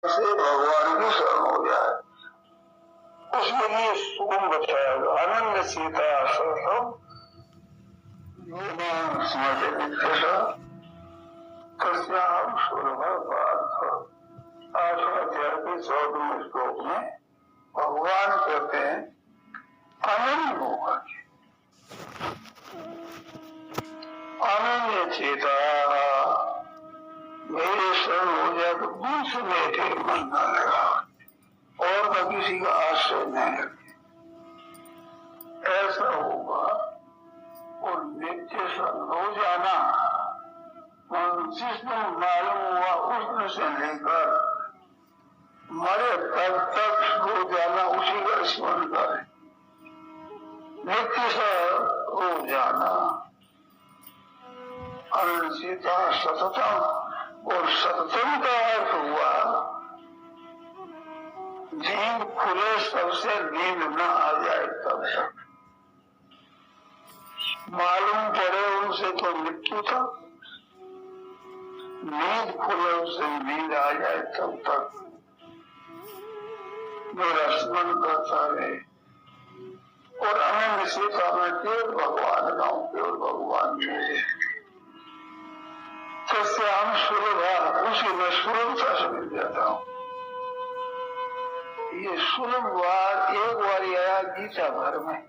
से भगवान की शरण हो जाए, उसके लिए सुगम बताएगा। अनन्य सीता सर्वम तस्याम सुलभ पार्थ। 8वें अध्याय के 14वें श्लोक में भगवान कहते हैं अनन्य होकर के, अनन्य चेता मेरे शरण हो जाए तो दूसरे के मन न लगा और न किसी का आश्रय नहीं लगे, ऐसा होगा। और नित्य शरण हो जाना जिस दिन मालूम हुआ उस दिन से लेकर मरे तब तक हो जाना उसी का स्मरण करें। नित्य शरण हो जाना अनुचिता सततम, और सततम का अर्थ हुआ नींद खुले सबसे नींद न आ जाए तब तक। मालूम पड़े उनसे तो मृत्यु था, नींद खुले उनसे नींद आ जाए तब तक मेरा स्मरण करता रहे। और अनन्य सीता में केवल भगवान का हूँ, केवल भगवान मेरे। तो हम सुलभ, उसी में सुलभता से मिल जाता हूँ। ये सुलभ बार एक बार आया गीता भर में,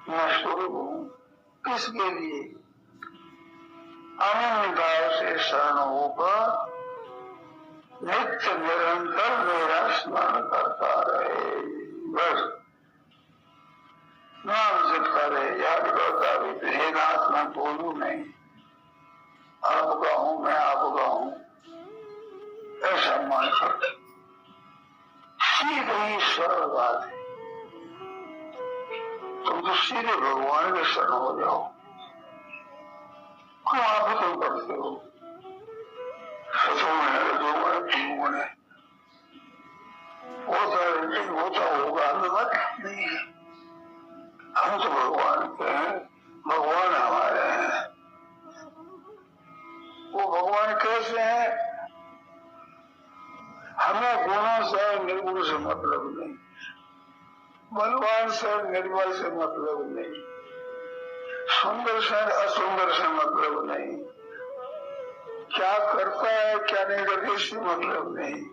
मैं सुलभ हूँ। किसके लिए? अनन्य भाव से शरण होकर नित्य निरंतर मेरा स्मरण करता रहे, बस नाम जपता रहे, याद करता रहे। हे नाथ मैं बोलू नहीं, आपका हूं, मैं आपका हूं, ऐसा मान कर सीधी सरल बात है। तुम तो सीधे भगवान के शरण हो जाओ। क्यों आप तुम करते हो? होता होगा, मत नहीं है। हम तो भगवान के हैं, भगवान हमारे हैं। वो भगवान कैसे हैं? हमें गुणों से निर्गुण से मतलब नहीं, बलवान से निर्बल से मतलब नहीं, सुंदर से असुंदर से मतलब नहीं, क्या करता है क्या नहीं करता इससे मतलब नहीं,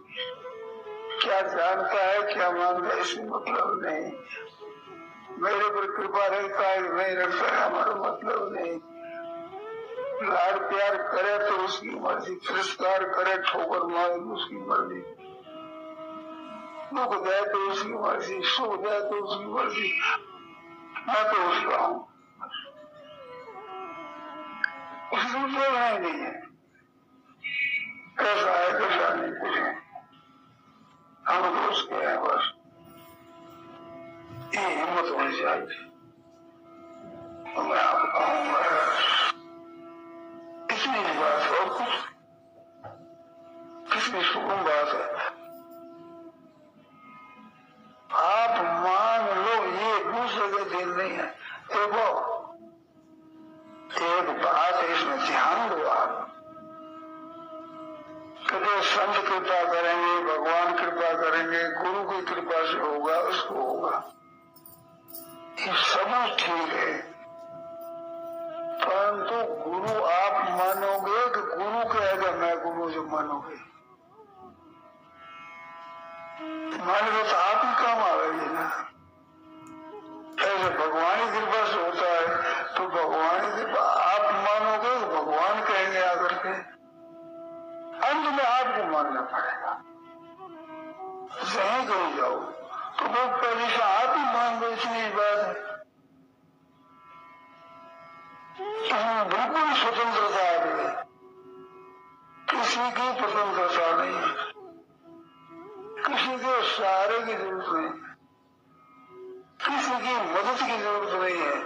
क्या जानता है क्या मानता है इससे मतलब नहीं, मेरे पर कृपा रखता है नहीं रखता है हमारा मतलब नहीं। लाड प्यार करे तो उसकी मर्जी, तिरस्कार करे ठोकर मारे तो उसकी मर्जी, दुख दे तो उसकी मर्जी, सुख दे तो उसकी मर्जी। मैं तो उसका हूं, उसमें कोई नहीं है। कैसा है कैसा नहीं कुछ है, हम तो उसके हैं बस। ये हिम्मत होनी चाहिए। तो मैं आपका हूँ, इतनी बात है और कुछ कितनी सुगम बात है। आप मान लो ये दूसरे के दिल नहीं है। देखो एक बात है, इसमें ध्यान दो आप। कभी संत कृपा करेंगे, भगवान कृपा करेंगे, गुरु की कृपा से होगा, उसको होगा, ये सब ठीक है। परंतु गुरु आप मानोगे कि गुरु कहेगा मैं गुरु जो मानोगे? मानोगे तो आप ही काम आवेगी ना। ऐसे भगवान की कृपा से होता है तो भगवान की कृपा आप मानोगे तो भगवान कहेंगे आकर के, अंत में आपको मानना पड़ेगा। सही कही जाओ तो वो पहले से आप ही मान लो, इतनी बात है। बिल्कुल स्वतंत्रता आ गई, किसी की स्वतंत्रता नहीं, किसी के सहारे की जरूरत नहीं, किसी की मदद की जरूरत नहीं है।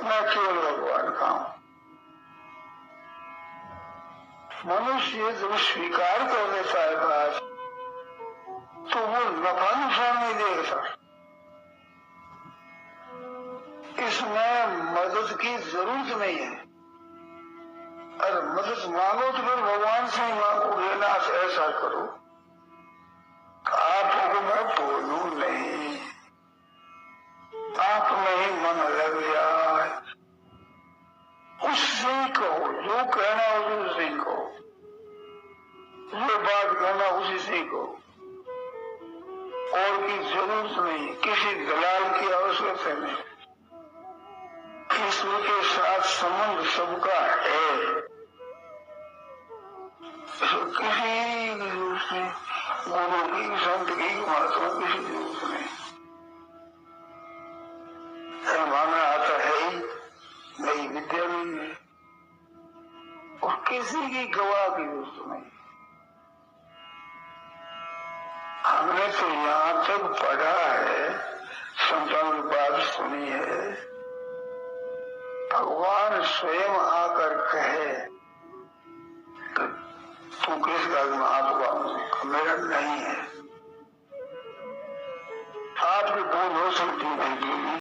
मैं केवल भगवान का हूं। मनुष्य जब स्वीकार कर लेता है बात तो वो नफा नुकसान नहीं देखता। इसमें मदद की जरूरत नहीं है। अरे मदद मांगो तो फिर भगवान से ही मांगो, लेना ऐसा करो, आपको मैं बोलूं नहीं, आप में ही मन लग जाए, उससे कहो, जो कहना उसी से कहो, जो बात कहना उसी से कहो, और की जरूरत नहीं, किसी दलाल की आवश्यकता नहीं। ईश्वर के साथ संबंध सबका है, किसी की जरूरत नहीं, गुरु की, संत की, महात्मा किसी की जरूरत नहीं। माना आता है ही नई विद्या नहीं है, और किसी की गवाह की जरूरत नहीं। हमने तो यहाँ तक पढ़ा है, संतों की बात सुनी है, भगवान स्वयं आकर कहे कि तू किसका महात्मा, मेरा नहीं है। आपकी भूल हो सकती है,